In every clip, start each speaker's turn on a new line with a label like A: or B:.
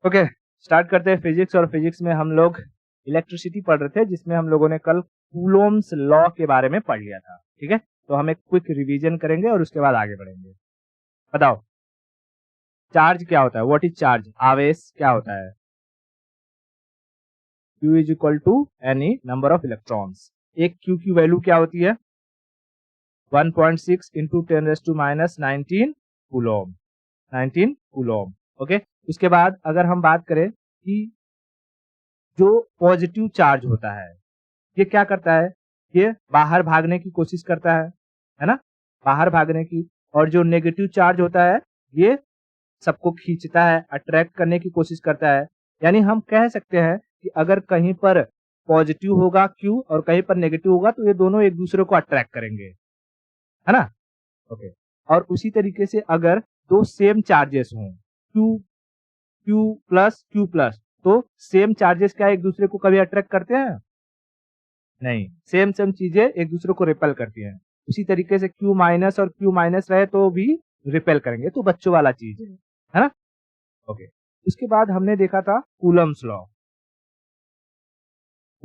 A: Okay, start करते हैं physics. और फिजिक्स में हम लोग इलेक्ट्रिसिटी पढ़ रहे थे, जिसमें हम लोगों ने कल कूलोम्स लॉ के बारे में पढ़ लिया था। ठीक है, तो हम एक क्विक रिवीजन करेंगे और उसके बाद आगे बढ़ेंगे। बताओ, चार्ज क्या होता है? What is charge? आवेश क्या होता है? Q is equal to any number of electrons. एक Q की वैल्यू क्या होती है? 1.6 इंटू 10⁻⁹ कूलोम। 19 कूलोम। ओके, उसके बाद अगर हम बात करें कि जो पॉजिटिव चार्ज होता है, ये क्या करता है? ये बाहर भागने की कोशिश करता है ना, बाहर भागने की। और जो नेगेटिव चार्ज होता है, ये सबको खींचता है, अट्रैक्ट करने की कोशिश करता है। यानी हम कह सकते हैं कि अगर कहीं पर पॉजिटिव होगा Q और कहीं पर नेगेटिव होगा, तो ये दोनों एक दूसरे को अट्रैक्ट करेंगे, है ना। ओके, और उसी तरीके से अगर दो सेम चार्जेस हों, Q Q plus Q plus, तो सेम चार्जेस क्या एक दूसरे को कभी अट्रैक्ट करते हैं? नहीं, सेम सेम चीजें एक दूसरे को रिपेल करती हैं। उसी तरीके से Q माइनस और Q माइनस रहे तो भी रिपेल करेंगे, तो बच्चों वाला चीज है ना। ओके, उसके बाद हमने देखा था Coulomb's law.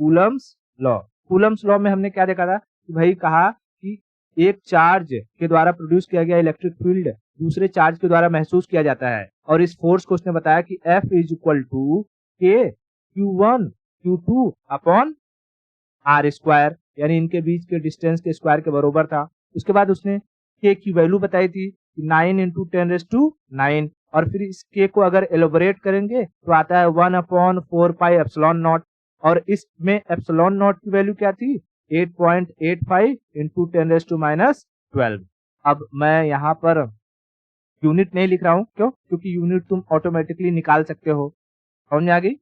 A: Coulomb's law, Coulomb's law में हमने क्या देखा था कि भाई कहा कि एक चार्ज के द्वारा प्रोड्यूस किया गया इलेक्ट्रिक फील्ड दूसरे चार्ज के द्वारा महसूस किया जाता है। और इस फोर्स को उसने बताया कि F इज इक्वल टू के Q1 Q2 upon are square, यानी इनके बीच के डिस्टेंस के स्क्वायर के बराबर था। उसके बाद उसने के की वैल्यू बताई थी 9 इंटू 10⁹ और फिर इस के को अगर एलोबरेट करेंगे तो आता है 1/4 पाई एप्सिलॉन नॉट। और इसमें एप्सिलॉन नॉट की वैल्यू क्या थी? 8.85 इंटू 10⁻12। अब मैं यहाँ पर यूनिट नहीं लिख रहा हूँ, क्यों? क्योंकि यूनिट तुम ऑटोमेटिकली निकाल सकते हो। समझ में आ गई?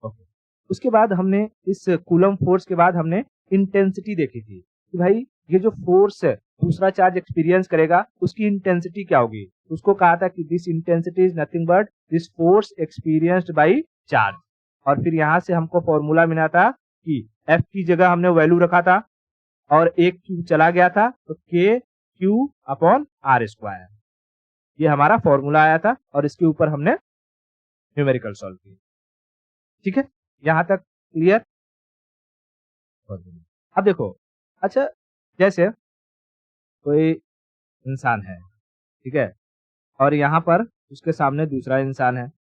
A: ओके, उसके बाद हमने इस कूलम फोर्स के बाद हमने इंटेंसिटी देखी थी कि भाई ये जो फोर्स है दूसरा चार्ज एक्सपीरियंस करेगा, उसकी इंटेंसिटी क्या होगी। उसको कहा था कि this intensity is nothing but this force experienced by charge. और फिर यहाँ से हमको फॉर्मूला मिला था कि F की जगह हमने वैल्यू रखा था और एक Q चला गया था, तो के Q अपॉन आर स्क्वायर, ये हमारा फॉर्मूला आया था और इसके ऊपर हमने न्यूमेरिकल सॉल्व किया। ठीक है, यहाँ तक क्लियर? अब देखो, अच्छा, जैसे कोई इंसान है, ठीक है, और यहाँ पर उसके सामने दूसरा इंसान है।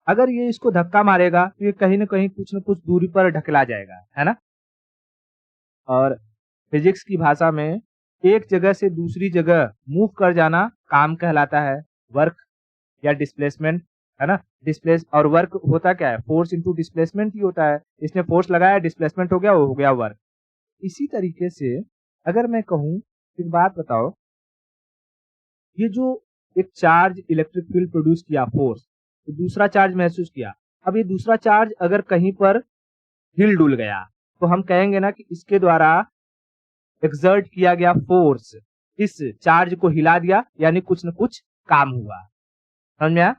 A: अगर ये इसको धक्का मारेगा तो ये कहीं ना कहीं कुछ न कुछ दूरी पर ढकला जाएगा, है ना। और फिजिक्स की भाषा में एक जगह से दूसरी जगह मूव कर जाना काम कहलाता है, वर्क या डिस्प्लेसमेंट, है ना। डिस्प्लेस और वर्क होता क्या है? फोर्स इंटू डिस्प्लेसमेंट ही होता है। इसने फोर्स लगाया, डिस्प्लेसमेंट हो गया, वो हो गया वर्क। इसी तरीके से अगर मैं कहूं, एक बात बताओ, ये जो एक चार्ज इलेक्ट्रिक फील्ड प्रोड्यूस किया, फोर्स, तो दूसरा चार्ज महसूस किया। अब ये दूसरा चार्ज अगर कहीं पर हिल डुल गया, तो हम कहेंगे ना कि इसके द्वारा एक्सर्ट किया गया फोर्स इस चार्ज को हिला दिया, यानी कुछ न कुछ काम हुआ। समझ में आया?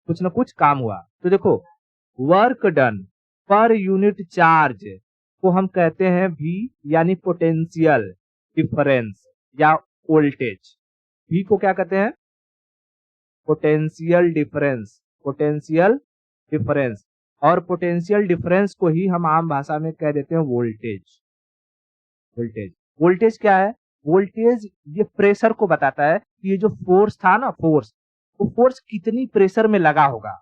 A: कुछ न कुछ काम हुआ। तो देखो, work done per unit charge को हम कहते हैं V, यानी पोटेंशियल डिफरेंस या वोल्टेज। V को क्या कहते हैं? Potential difference, potential difference. और पोटेंशियल डिफरेंस को ही हम आम भाषा में कह देते हैं वोल्टेज। वोल्टेज, वोल्टेज क्या है? वोल्टेज ये प्रेशर को बताता है कि ये जो फोर्स था ना, फोर्स, वो फोर्स कितनी प्रेशर में लगा होगा,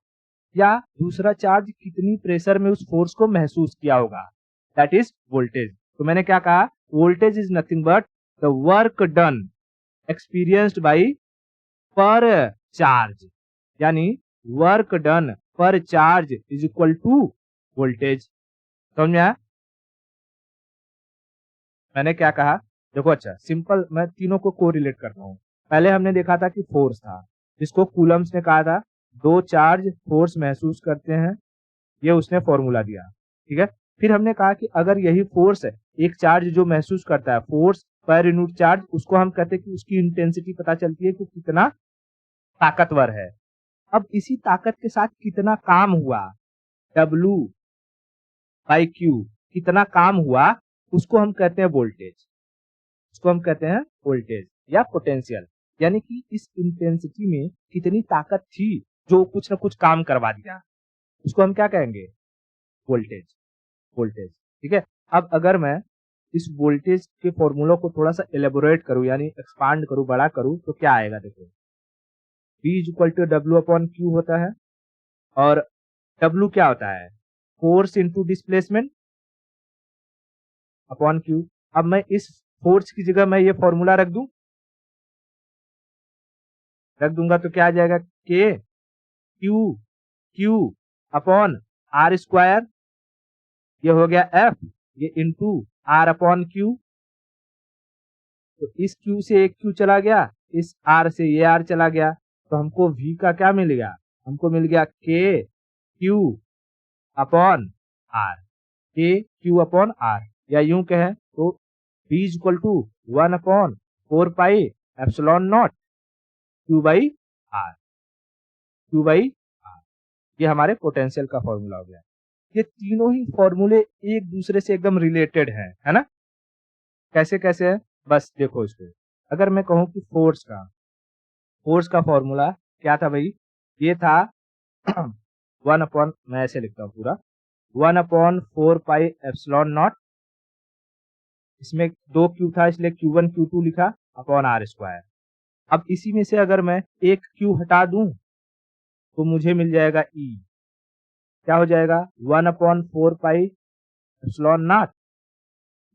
A: या दूसरा चार्ज कितनी प्रेशर में उस फोर्स को महसूस किया होगा। That is voltage. तो मैंने क्या कहा? Voltage is nothing but the work done experienced by per charge, यानी work done per charge is equal to voltage. समझ में आया? मैंने क्या कहा? देखो, अच्छा सिंपल, मैं तीनों को कोरिलेट करता हूँ। पहले हमने देखा था कि फोर्स था, जिसको कूलम्स ने कहा था दो चार्ज फोर्स महसूस करते हैं, ये उसने फॉर्मूला दिया। ठीक है, फिर हमने कहा कि अगर यही फोर्स है, एक चार्ज जो महसूस करता है, फोर्स पर यूनिट चार्ज, उसको हम कहते हैं कि उसकी इंटेंसिटी पता चलती है कि कितना ताकतवर है। अब इसी ताकत के साथ कितना काम हुआ, W बाई Q, कितना काम हुआ, उसको हम कहते हैं वोल्टेज। उसको हम कहते हैं वोल्टेज या पोटेंशियल, यानी कि इस इंटेंसिटी में कितनी ताकत थी, जो कुछ ना कुछ काम करवा दिया, उसको हम क्या कहेंगे? वोल्टेज। वोल्टेज, ठीक है। अब अगर मैं इस वोल्टेज के फॉर्मूला को थोड़ा सा एलेबोरेट करूं, यानी एक्सपांड करूं, बड़ा करूं, तो क्या आएगा? देखो, V is equal to W upon Q होता है, और W क्या होता है? Force into displacement upon Q. अब मैं इस फोर्स की जगह मैं ये फॉर्मूला रख दूंगा तो क्या आ जाएगा? K Q upon are square, ये हो गया F, ये इंटू आर अपॉन क्यू। तो इस Q से एक Q चला गया, इस R से ये R चला गया, तो हमको V का क्या मिल गया? हमको मिल गया K Q upon R, K Q upon R, या यूं कहें तो V is equal to 1 upon 4 pi epsilon naught Q by R, Q by R। ये हमारे पोटेंशियल का फॉर्मूला हो गया। ये तीनों ही फॉर्मूले एक दूसरे से एकदम रिलेटेड हैं, है ना? कैसे कैसे है? बस देखो इसको। अगर मैं कहूं कि फोर्स का फॉर्मूला क्या था भाई? ये था 1 अपॉन, मैं ऐसे लिखता हूं पूरा, 1 अपॉन 4 पाई एप्सिलॉन नॉट, इसमें 2 क्यू था इसलिए Q1 Q2 लिखा, अपॉन आर स्क्वायर। अब इसी में से अगर मैं एक क्यू हटा दूं तो मुझे मिल जाएगा E। क्या हो जाएगा? 1 upon 4 pi epsilon naught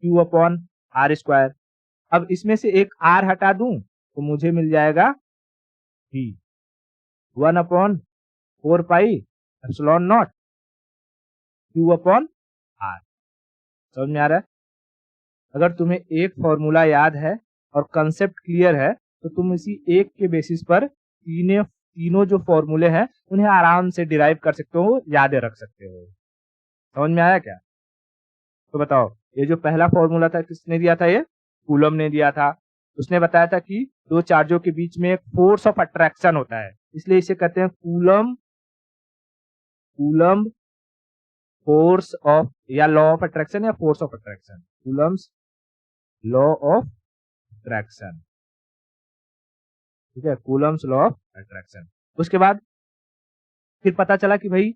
A: Q upon are square. अब इसमें से एक R हटा दूं तो मुझे मिल जाएगा V, 1 upon 4 pi epsilon naught Q upon R। समझ में आ रहा है? अगर तुम्हें एक फॉर्मूला याद है और कंसेप्ट क्लियर है तो तुम इसी एक के बेसिस पर तीनों जो फॉर्मूले हैं उन्हें आराम से डिराइव कर सकते हो, याद रख सकते हो। समझ में आया क्या? तो बताओ, ये जो पहला फॉर्मूला था किसने दिया था? ये कूलम ने दिया था। उसने बताया था कि दो चार्जों के बीच में एक फोर्स ऑफ अट्रैक्शन होता है, इसलिए इसे कहते हैं कूलम कूलम फोर्स ऑफ, या लॉ ऑफ अट्रैक्शन, या force of attraction, Coulomb's law of attraction, ठीक है, कूलम्स लॉ ऑफ अट्रैक्शन। उसके बाद फिर पता चला कि भाई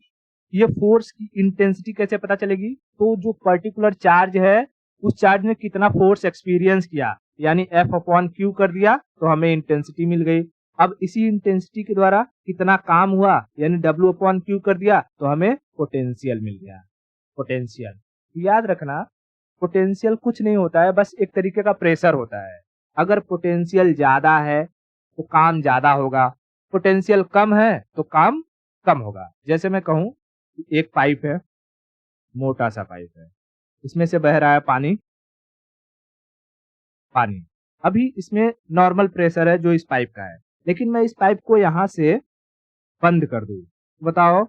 A: ये फोर्स की इंटेंसिटी कैसे पता चलेगी? तो जो पर्टिकुलर चार्ज है उस चार्ज ने कितना फोर्स एक्सपीरियंस किया, यानी F अपॉन क्यू कर दिया तो हमें इंटेंसिटी मिल गई। अब इसी इंटेंसिटी के द्वारा कितना काम हुआ, यानी W अपॉन क्यू कर दिया तो हमें पोटेंशियल मिल गया। पोटेंशियल याद रखना, पोटेंशियल कुछ नहीं होता है, बस एक तरीके का प्रेशर होता है। अगर पोटेंशियल ज्यादा है तो काम ज्यादा होगा, पोटेंशियल कम है तो काम कम होगा। जैसे मैं कहूं, एक पाइप है, मोटा सा पाइप है, इसमें से बह रहा है पानी। पानी अभी इसमें नॉर्मल प्रेशर है जो इस पाइप का है, लेकिन मैं इस पाइप को यहां से बंद कर दूं, बताओ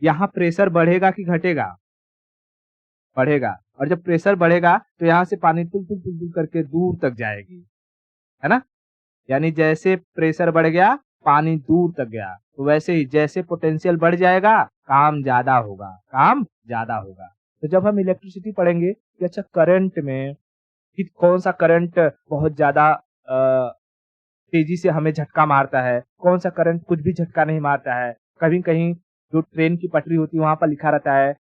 A: यहाँ प्रेशर बढ़ेगा कि घटेगा? बढ़ेगा। और जब प्रेशर बढ़ेगा तो यहाँ से पानी तुल तुल तुल तुल करके दूर तक जाएगी, है ना? यानी जैसे प्रेशर बढ़ गया पानी दूर तक गया, तो वैसे ही जैसे पोटेंशियल बढ़ जाएगा काम ज्यादा होगा, काम ज्यादा होगा। तो जब हम इलेक्ट्रिसिटी पढ़ेंगे कि अच्छा करंट में कि कौन सा करंट बहुत ज्यादा तेजी से हमें झटका मारता है, कौन सा करंट कुछ भी झटका नहीं मारता है, कहीं कहीं जो ट्रेन की पटरी होती है वहां पर लिखा रहता है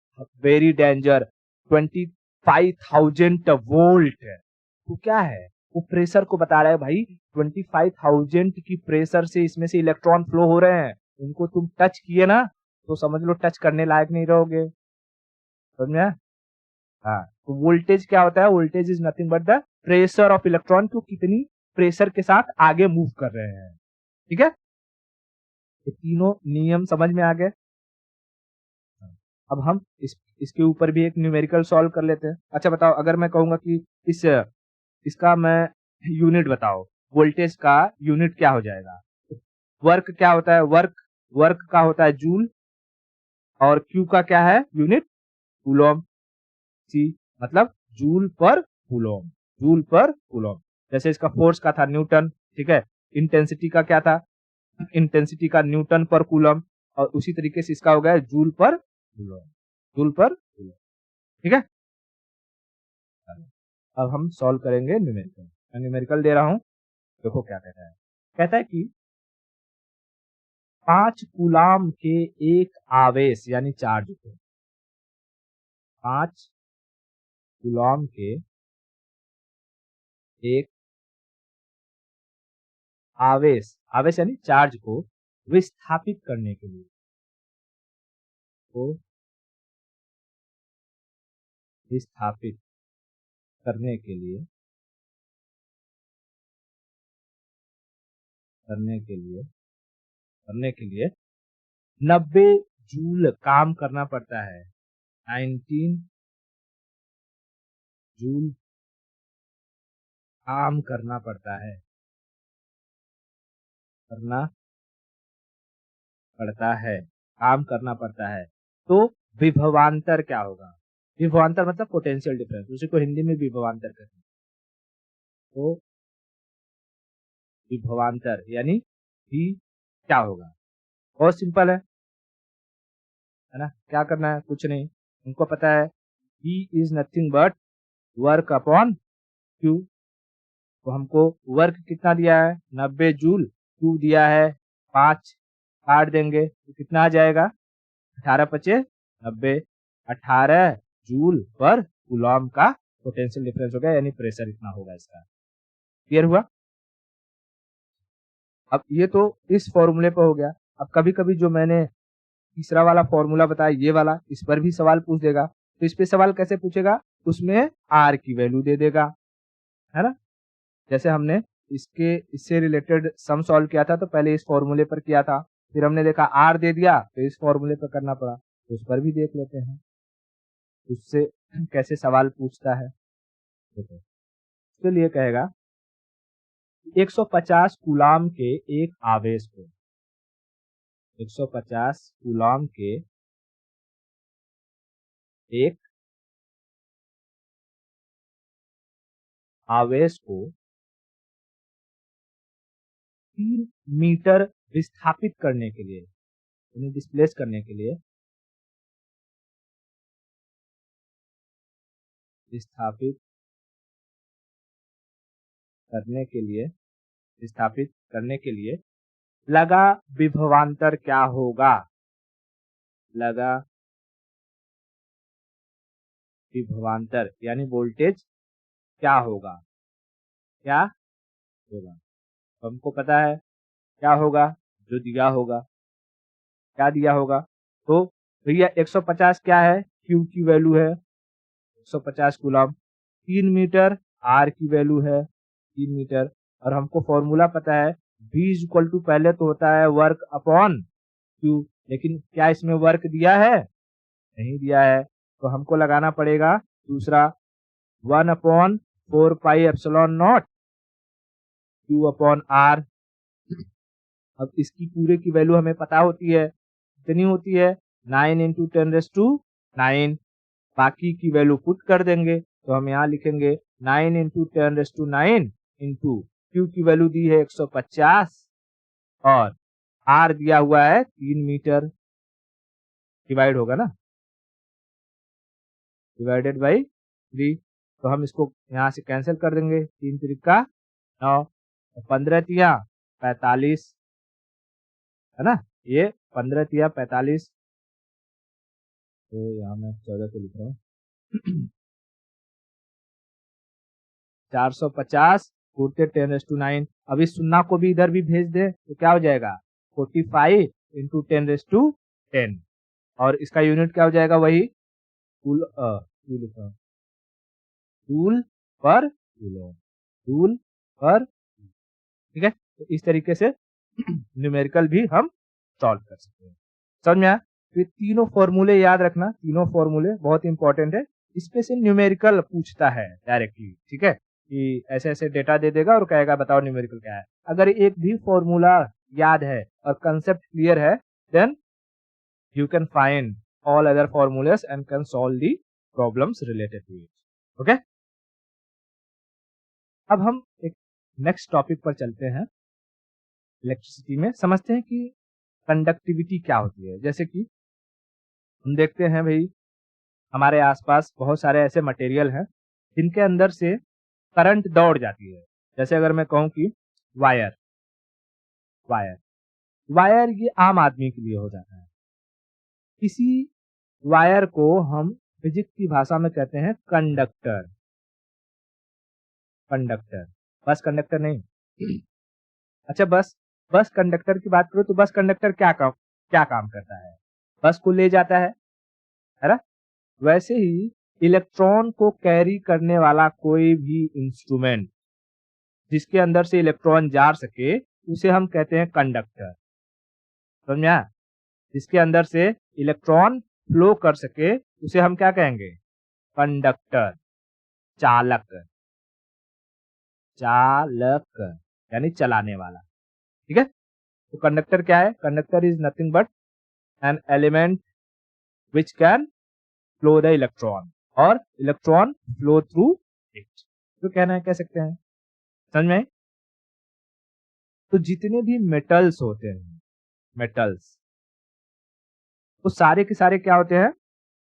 A: वेरी डेंजर 25,000 वोल्ट, तो क्या है? वो प्रेशर को बता रहा है भाई 25,000 की प्रेशर से इसमें से इलेक्ट्रॉन फ्लो हो रहे हैं, उनको तुम टच किए ना तो समझ लो टच करने लायक नहीं रहोगे। समझ में आया? हाँ, तो वोल्टेज क्या होता है? Voltage is nothing but the pressure of electron, को कितनी प्रेशर के साथ आगे मूव कर रहे हैं। ठीक है, ये तीनों नियम समझ में आ गए। अब हम इसके ऊपर भी एक न्यूमेरिकल सॉल्व कर लेते हैं। अच्छा बताओ, अगर मैं कहूंगा कि इसका मैं यूनिट बताओ, वोल्टेज का यूनिट क्या हो जाएगा? वर्क क्या होता है? वर्क का होता है जूल, और क्यू का क्या है यूनिट? कूलॉम। सी मतलब जूल पर कूलॉम, जूल पर कूलॉम। जैसे इसका फोर्स का था न्यूटन, ठीक है, इंटेंसिटी का क्या था? इंटेंसिटी का न्यूटन पर कूलम, और उसी तरीके से इसका हो गया जूल पर कूलम, जूल पर कूलम। ठीक है, अब हम सॉल्व करेंगे न्यूमेरिकल। मैं न्यूमेरिकल दे रहा हूं, देखो क्या कहता है। कहता है कि 5 कूलाम के एक आवेश यानी चार्ज को, 5 कूलाम के एक आवेश, आवेश यानी चार्ज को विस्थापित करने के लिए, को विस्थापित करने के लिए, करने के लिए, करने के लिए 90 जूल काम करना पड़ता है। 19 जूल काम करना पड़ता है, करना पड़ता है, काम करना पड़ता है। तो विभवांतर क्या होगा? विभवांतर मतलब पोटेंशियल डिफरेंस, उसी को हिंदी में विभवांतर कहते हैं। तो विभवांतर यानी भी क्या होगा? बहुत सिंपल है ना? क्या करना है? कुछ नहीं, उनको पता है E is nothing but work upon Q। तो हमको वर्क कितना दिया है? 90 जूल, Q दिया है 5, काट देंगे तो कितना आ जाएगा? 18 पचे 90, 18 जूल पर कूलॉम का पोटेंशियल डिफरेंस हो गया, यानी प्रेशर इतना होगा इसका। क्लियर हुआ? अब ये तो इस फॉर्मूले पर हो गया। अब कभी कभी जो मैंने तीसरा वाला फॉर्मूला बताया, ये वाला, इस पर भी सवाल पूछ देगा। तो इस पे सवाल कैसे पूछेगा? उसमें आर की वैल्यू दे देगा, है ना? जैसे हमने इससे रिलेटेड सम सॉल्व किया था तो पहले इस फॉर्मूले पर किया था, फिर हमने देखा आर दे दिया तो इस फॉर्मूले पर करना पड़ा, तो उस पर भी देख लेते हैं उससे कैसे सवाल पूछता है। देखो, उसके लिए कहेगा 150 कूलाम के एक आवेश को, 150 कूलाम के एक आवेश को 3 मीटर विस्थापित करने के लिए, यानी डिस्प्लेस करने के लिए, विस्थापित करने के लिए, विस्थापित करने के लिए लगा विभवांतर क्या होगा? लगा विभवांतर यानी वोल्टेज क्या होगा? क्या होगा? तो हमको पता है क्या होगा, जो दिया होगा। क्या दिया होगा? तो भैया 150 क्या है? Q की वैल्यू है 150 कूलम, 3 मीटर R की वैल्यू है 3 मीटर, और हमको फॉर्मूला पता है V इक्वल टू पहले तो होता है वर्क अपॉन Q, लेकिन क्या इसमें वर्क दिया है? नहीं दिया है, तो हमको लगाना पड़ेगा दूसरा 1 upon 4 pi epsilon naught Q upon R। अब इसकी पूरे की वैल्यू हमें पता होती है, कितनी होती है? 9 इंटू 10⁹, बाकी की वैल्यू पुट कर देंगे तो हम यहाँ लिखेंगे 9 इंटू 10⁹ इंटू Q की वैल्यू दी है 150 और R दिया हुआ है 3 मीटर, डिवाइड होगा ना, डिवाइडेड बाई 3। तो हम इसको यहाँ से कैंसिल कर देंगे, 3 त्रिका 9, 15 तिया 45, है ना? ये 15 तिया 45, तो यहाँ मैं 14 को लिख रहा हूँ 450 पूर्ते 10⁹। अब इस सुन्ना को भी इधर भी भेज दे तो क्या हो जाएगा? 45 इंटू 10⁻10, और इसका यूनिट क्या हो जाएगा? वही जूल पर कूलम, जूल पर, ठीक है? तो इस तरीके से न्यूमेरिकल भी हम सॉल्व कर सकते हैं। समझ में आया? तो ये तीनों फॉर्मूले याद रखना, तीनों फॉर्मूले बहुत इंपॉर्टेंट है। इसमें से न्यूमेरिकल पूछता है डायरेक्टली, ठीक है? कि ऐसे ऐसे डेटा दे देगा और कहेगा बताओ न्यूमेरिकल क्या है। अगर एक भी फॉर्मूला याद है और कंसेप्ट क्लियर है, then you can find all other formulas and can solve the problems related to it. Okay, अब हम एक नेक्स्ट टॉपिक पर चलते हैं। इलेक्ट्रिसिटी में समझते हैं कि कंडक्टिविटी क्या होती है। जैसे कि हम देखते हैं भाई, हमारे आसपास बहुत सारे ऐसे मटेरियल हैं जिनके अंदर से करंट दौड़ जाती है। जैसे अगर मैं कहूं कि वायर, वायर वायर ये आम आदमी के लिए हो जाता है। इसी वायर को हम फिजिक्स की भाषा में कहते हैं कंडक्टर। कंडक्टर, बस कंडक्टर नहीं। अच्छा, बस बस कंडक्टर की बात करो तो बस कंडक्टर क्या काम करता है? बस को ले जाता है ना? वैसे ही इलेक्ट्रॉन को कैरी करने वाला कोई भी इंस्ट्रूमेंट जिसके अंदर से इलेक्ट्रॉन जा सके उसे हम कहते हैं कंडक्टर। समझ में आया? जिसके अंदर से इलेक्ट्रॉन फ्लो कर सके उसे हम क्या कहेंगे? कंडक्टर। चालक। चालक यानी चलाने वाला। ठीक है? तो कंडक्टर क्या है? Conductor is nothing but an element which can flow the electron और इलेक्ट्रॉन फ्लो थ्रू इट। तो कहना है, कह सकते हैं। समझ में? तो जितने भी मेटल्स होते हैं, मेटल्स, वो सारे के सारे क्या होते हैं?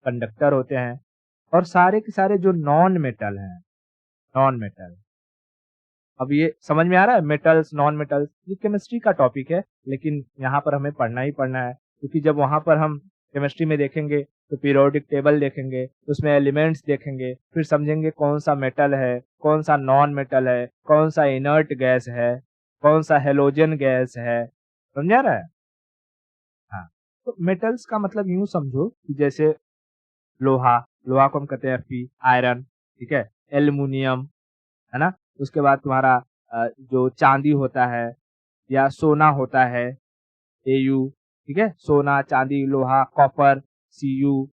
A: कंडक्टर होते हैं। और सारे के सारे जो नॉन मेटल हैं, नॉन मेटल, अब ये समझ में आ रहा है? मेटल्स, नॉन मेटल्स, ये केमिस्ट्री का टॉपिक है, लेकिन यहाँ पर हमें पढ़ना ही पढ़ना है, क्योंकि जब वहां पर हम केमिस्ट्री में देखेंगे तो पीरियोडिक टेबल देखेंगे, उसमें एलिमेंट्स देखेंगे, फिर समझेंगे कौन सा मेटल है, कौन सा नॉन मेटल है, कौन सा इनर्ट गैस है, कौन सा हेलोजन गैस है। समझ आ रहा है? हाँ। तो मेटल्स का मतलब यूं समझो कि जैसे लोहा, लोहा को हम कहते हैं Fe, आयरन, ठीक है, एल्युमिनियम, है ना? उसके बाद तुम्हारा जो चांदी होता है या सोना होता है, Au, ठीक है, सोना, चांदी, लोहा, कॉपर, Cu,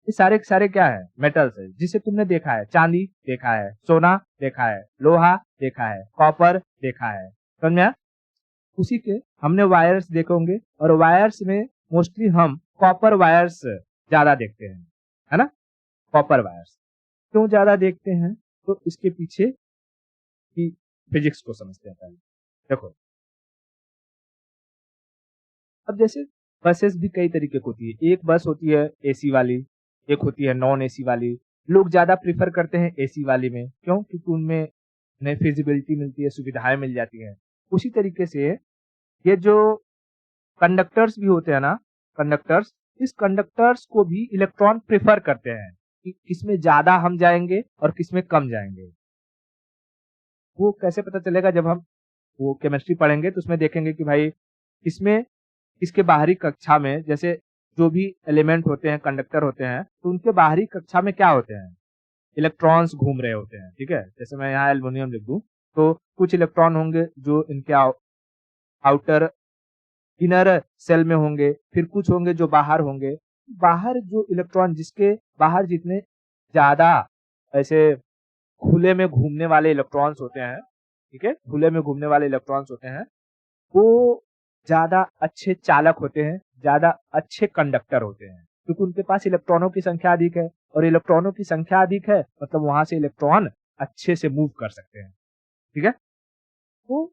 A: ये सारे के सारे क्या है? मेटल्स है, जिसे तुमने देखा है। चांदी देखा है, सोना देखा है, लोहा देखा है, कॉपर देखा है। समझ में आया? उसी के हमने वायर्स देखे होंगे, और वायर्स में मोस्टली हम कॉपर वायर्स ज्यादा देखते हैं, है ना? कॉपर वायर्स क्यों ज्यादा देखते हैं? तो इसके पीछे की फिजिक्स को समझते हैं पहले। देखो, अब जैसे बसेस भी कई तरीके की होती है। एक बस होती है एसी वाली, एक होती है नॉन एसी वाली। लोग ज्यादा प्रीफर करते हैं एसी वाली में, क्यों? क्योंकि उनमें उन्हें फिजिबिलिटी मिलती है, सुविधाएं मिल जाती हैं। उसी तरीके से ये जो कंडक्टर्स भी होते हैं ना, कंडक्टर्स, इस कंडक्टर्स को भी इलेक्ट्रॉन प्रेफर करते हैं कि किसमें ज्यादा हम जाएंगे और किसमें कम जाएंगे। वो कैसे पता चलेगा? जब हम वो केमिस्ट्री पढ़ेंगे तो उसमें देखेंगे कि भाई इसमें, इसके बाहरी कक्षा में, जैसे जो भी एलिमेंट होते हैं, कंडक्टर होते हैं, तो उनके बाहरी कक्षा में क्या होते हैं? इलेक्ट्रॉन्स घूम रहे होते हैं। ठीक है, जैसे मैं यहाँ एल्युमिनियम लिख दूं तो कुछ इलेक्ट्रॉन होंगे जो इनके आउटर इनर सेल में होंगे, फिर कुछ होंगे जो बाहर होंगे। बाहर जो इलेक्ट्रॉन, जिसके बाहर जितने ज्यादा ऐसे खुले में घूमने वाले इलेक्ट्रॉन्स होते हैं, ठीक है, खुले में घूमने वाले इलेक्ट्रॉन्स होते हैं, वो ज्यादा अच्छे चालक होते हैं, ज्यादा अच्छे कंडक्टर होते हैं, क्योंकि उनके पास इलेक्ट्रॉनों की संख्या अधिक है, और इलेक्ट्रॉनों की संख्या अधिक है मतलब वहां से इलेक्ट्रॉन अच्छे से मूव कर सकते हैं। ठीक है, तो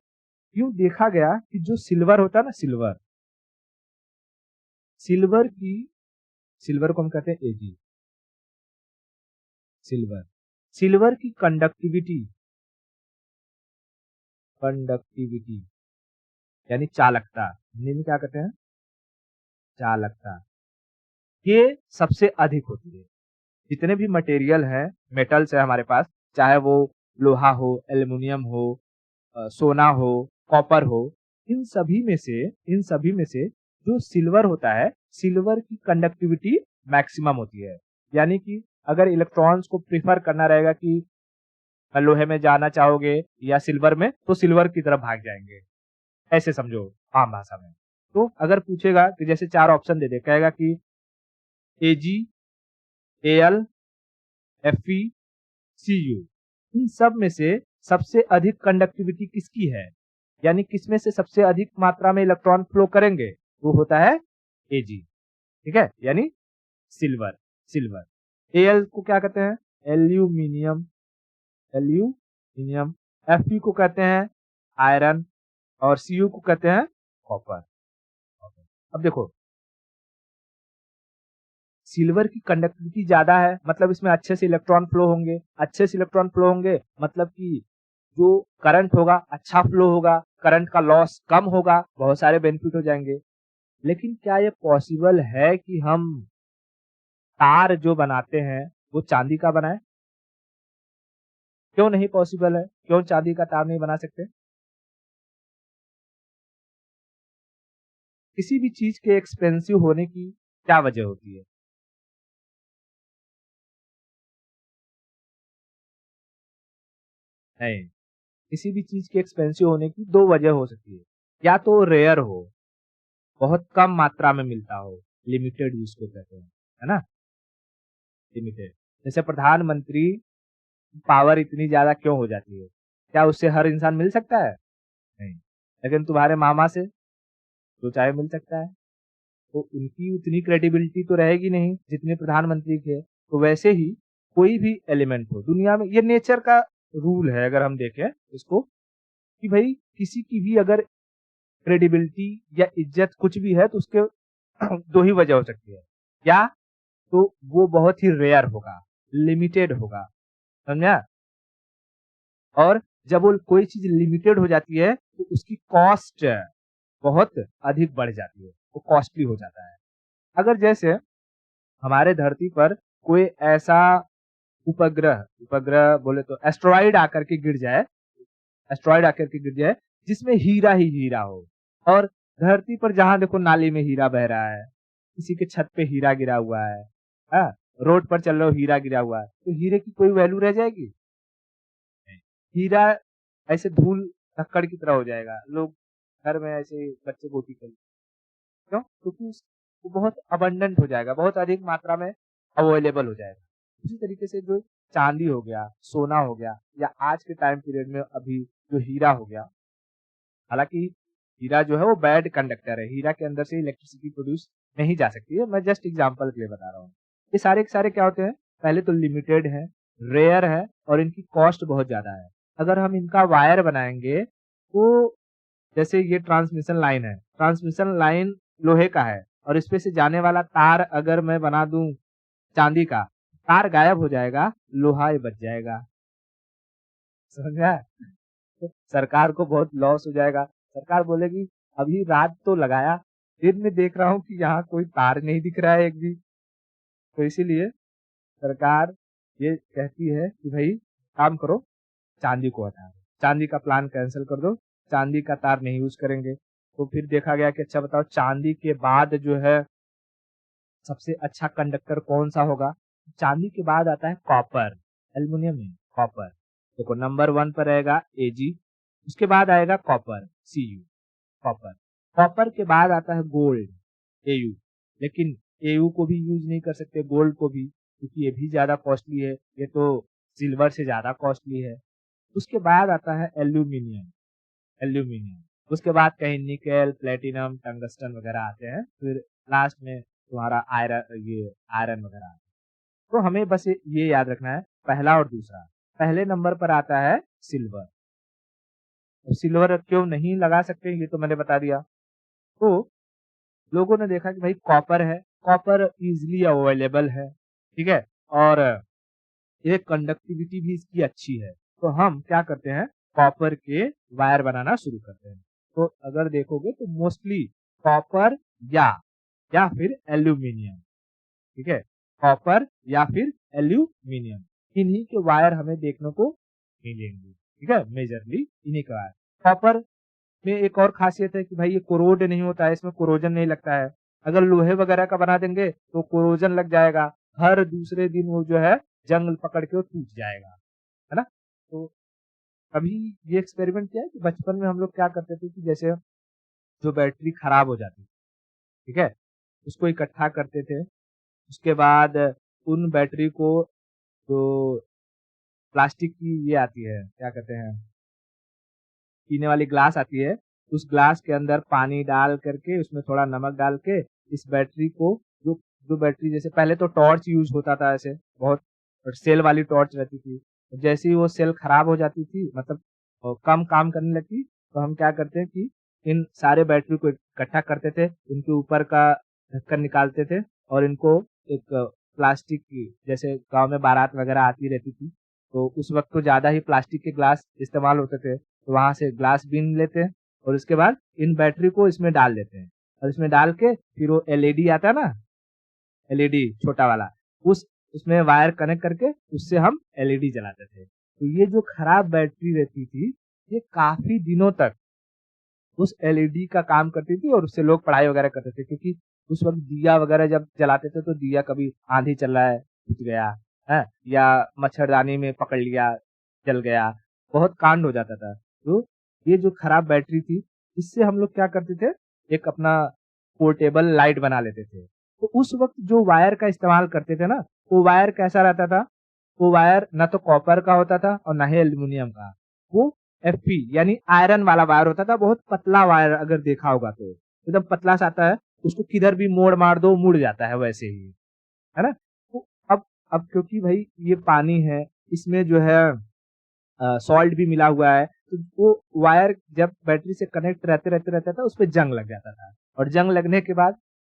A: यूं देखा गया कि जो सिल्वर होता है ना, सिल्वर, सिल्वर की, सिल्वर को हम कहते हैं Ag, सिल्वर, सिल्वर की कंडक्टिविटी, कंडक्टिविटी यानी चालकता, हिंदी में क्या कहते हैं? चालकता, ये सबसे अधिक होती है। जितने भी मटेरियल है, मेटल्स है हमारे पास, चाहे वो लोहा हो, एल्युमिनियम हो, सोना हो, कॉपर हो, इन सभी में से जो सिल्वर होता है, सिल्वर की कंडक्टिविटी मैक्सिमम होती है। यानी कि अगर इलेक्ट्रॉन्स को प्रीफर करना रहेगा कि लोहे में जाना चाहोगे या सिल्वर में, तो सिल्वर की तरफ भाग जाएंगे। ऐसे समझो आम भाषा में। तो अगर पूछेगा कि जैसे चार ऑप्शन दे दे, कहेगा कि Ag, Al, Fe, Cu, इन सब में से सबसे अधिक कंडक्टिविटी किसकी है? यानी किसमें से सबसे अधिक मात्रा में इलेक्ट्रॉन फ्लो करेंगे? वो होता है Ag। ठीक है, यानी सिल्वर, सिल्वर। Al को क्या कहते हैं? Aluminium, aluminium. Fe को कहते हैं आयरन, और Cu को कहते हैं कॉपर। अब देखो, सिल्वर की कंडक्टिविटी ज्यादा है मतलब इसमें अच्छे से इलेक्ट्रॉन फ्लो होंगे, अच्छे से इलेक्ट्रॉन फ्लो होंगे मतलब कि जो करंट होगा अच्छा फ्लो होगा, करंट का लॉस कम होगा, बहुत सारे बेनिफिट हो जाएंगे। लेकिन क्या ये पॉसिबल है कि हम तार जो बनाते हैं वो चांदी का बनाएं? क्यों नहीं पॉसिबल है? क्यों चांदी का तार नहीं बना सकते? किसी भी चीज के एक्सपेंसिव होने की क्या वजह होती है? नहीं, किसी भी चीज के एक्सपेंसिव होने की दो वजह हो सकती है। या तो रेयर हो, बहुत कम मात्रा में मिलता हो, लिमिटेड जिसको कहते हैं, है ना? लिमिटेड। जैसे प्रधानमंत्री पावर इतनी ज्यादा क्यों हो जाती है? क्या उससे हर इंसान मिल सकता है? नहीं। लेकिन तुम्हारे मामा से तो चाहे मिल सकता है। तो उनकी उतनी क्रेडिबिलिटी तो रहेगी नहीं जितने प्रधानमंत्री की है। तो वैसे ही कोई भी एलिमेंट हो दुनिया में, ये नेचर का रूल है अगर हम देखें इसको, कि भाई किसी की भी अगर क्रेडिबिलिटी या इज्जत कुछ भी है तो उसके दो ही वजह हो सकती है। या तो वो बहुत ही रेयर होगा, लिमिटेड होगा, समझा? और जब वो कोई चीज लिमिटेड हो जाती है तो उसकी कॉस्ट बहुत अधिक बढ़ जाती है, वो कॉस्टली हो जाता है। अगर जैसे हमारे धरती पर कोई ऐसा उपग्रह उपग्रह बोले तो एस्ट्रॉइड आकर के गिर जाए, एस्ट्रॉइड आकर के गिर जाए जिसमें हीरा ही हीरा हो, और धरती पर जहां देखो नाली में हीरा बह रहा है, किसी के छत पे हीरा गिरा हुआ है, हाँ, रोड पर चल रहे हो हीरा गिरा हुआ है, तो हीरे की कोई वैल्यू रह जाएगी? हीरा ऐसे धूल धक्कड़ की तरह हो जाएगा, लोग घर में ऐसे बच्चे गोटी कर, क्यों? क्योंकि वो बहुत अबंडेंट हो जाएगा, बहुत अधिक मात्रा में अवेलेबल हो जाएगा। उसी तरीके से जो चांदी हो गया, सोना हो गया, या आज के टाइम पीरियड में अभी जो हीरा हो गया, हालांकि हीरा जो है वो बैड कंडक्टर है, हीरा के अंदर से इलेक्ट्रिसिटी प्रोड्यूस नहीं जा सकती है, मैं जस्ट एग्जांपल के लिए बता रहा हूँ। ये सारे के सारे क्या होते हैं? पहले तो लिमिटेड है, रेयर है, और इनकी कॉस्ट बहुत ज्यादा है। अगर हम इनका वायर बनाएंगे तो जैसे ये ट्रांसमिशन लाइन है, ट्रांसमिशन लाइन लोहे का है, और इस पे से जाने वाला तार अगर मैं बना दूं चांदी का, तार गायब हो जाएगा, लोहा ही बच जाएगा, समझा? तो सरकार को बहुत लॉस हो जाएगा। सरकार बोलेगी अभी रात तो लगाया, दिन में देख रहा हूँ कि यहाँ कोई तार नहीं दिख रहा है एक भी। तो इसीलिए सरकार ये कहती है कि भाई काम करो, चांदी को हटा दो, चांदी का प्लान कैंसिल कर दो, चांदी का तार नहीं यूज करेंगे। तो फिर देखा गया कि अच्छा बताओ चांदी के बाद जो है सबसे अच्छा कंडक्टर कौन सा होगा? चांदी के बाद आता है कॉपर, एल्युमिनियम नहीं, कॉपर। देखो नंबर 1 पर रहेगा एजी, उसके बाद आएगा कॉपर, सीयू, कॉपर। कॉपर के बाद आता है गोल्ड, एयू। लेकिन एयू को भी यूज नहीं कर सकते, गोल्ड को भी, क्योंकि ये भी ज्यादा कॉस्टली है, ये तो सिल्वर से ज्यादा कॉस्टली है। उसके बाद आता है एल्यूमिनियम, एल्यूमिनियम। उसके बाद कहीं निकेल, प्लेटिनम, टंगस्टन वगैरह आते हैं, फिर लास्ट में तुम्हारा आयरन, ये आयरन वगैरह आता है। तो हमें बस ये याद रखना है, पहला और दूसरा। पहले नंबर पर आता है सिल्वर। तो सिल्वर क्यों नहीं लगा सकते ये तो मैंने बता दिया। तो लोगों ने देखा कि भाई कॉपर है, कॉपर इजिली अवेलेबल है, ठीक है, और ये कंडक्टिविटी भी इसकी अच्छी है। तो हम क्या करते हैं, कॉपर के वायर बनाना शुरू करते हैं। तो अगर देखोगे तो मोस्टली कॉपर या या फिर एल्यूमिनियम, ठीक है, कॉपर या फिर एल्यूमिनियम, इन्हीं के वायर हमें देखने को मिलेंगे, ठीक है, मेजरली इन्हीं का वायर। कॉपर में एक और खासियत है कि भाई ये कोरोड नहीं होता है, इसमें कोरोजन नहीं लगता है। अगर लोहे वगैरह का बना देंगे तो कोरोजन लग जाएगा, हर दूसरे दिन वो जो है जंग पकड़ के वो टूट जाएगा, है ना? तो अभी ये एक्सपेरिमेंट किया है कि बचपन में हम लोग क्या करते थे कि जैसे जो बैटरी खराब हो जाती, ठीक है, उसको इकट्ठा करते थे। उसके बाद उन बैटरी को, जो प्लास्टिक की ये आती है, क्या कहते हैं, पीने वाली ग्लास आती है, उस ग्लास के अंदर पानी डाल करके उसमें थोड़ा नमक डाल के इस बैटरी को, जो जो बैटरी, जैसे पहले तो टॉर्च यूज होता था ऐसे बहुत, सेल वाली टॉर्च रहती थी, जैसे ही वो सेल खराब हो जाती थी, मतलब कम काम करने लगती, तो हम क्या करते हैं कि इन सारे बैटरी को इकट्ठा करते थे, इनके ऊपर का ढक्कन निकालते थे, और इनको एक प्लास्टिक की, जैसे गांव में बारात वगैरह आती रहती थी, तो उस वक्त तो ज्यादा ही प्लास्टिक के ग्लास इस्तेमाल होते थे, तो वहां से ग्लास बीन लेते हैं और उसके बाद इन बैटरी को इसमें डाल देते हैं और इसमें डाल के फिर वो एलईडी आता है ना, एलईडी छोटा वाला, उसमें वायर कनेक्ट करके उससे हम एलईडी जलाते थे। तो ये जो खराब बैटरी रहती थी ये काफी दिनों तक उस एलईडी का काम करती थी और उससे लोग पढ़ाई वगैरह करते थे, क्योंकि उस वक्त दिया वगैरह जब जलाते थे तो दिया कभी आंधी चल रहा है बुझ गया है, या मच्छरदानी में पकड़ लिया जल गया, बहुत कांड हो जाता था। तो ये जो खराब बैटरी थी इससे हम लोग क्या करते थे, एक अपना पोर्टेबल लाइट बना लेते थे। तो उस वक्त जो वायर का इस्तेमाल करते थे ना, वो वायर कैसा रहता था, वो वायर ना तो कॉपर का होता था और ना ही एल्यूमिनियम का, वो एफपी यानी आयरन वाला वायर होता था, बहुत पतला वायर, अगर देखा होगा तो एकदम पतला सा आता है, उसको किधर भी मोड़ मार दो मुड़ जाता है वैसे ही, है ना। तो अब क्योंकि भाई ये पानी है, इसमें जो है सॉल्ट भी मिला हुआ है, तो वो वायर जब बैटरी से कनेक्ट रहते रहता था उस पर जंग लग जाता था, और जंग लगने के बाद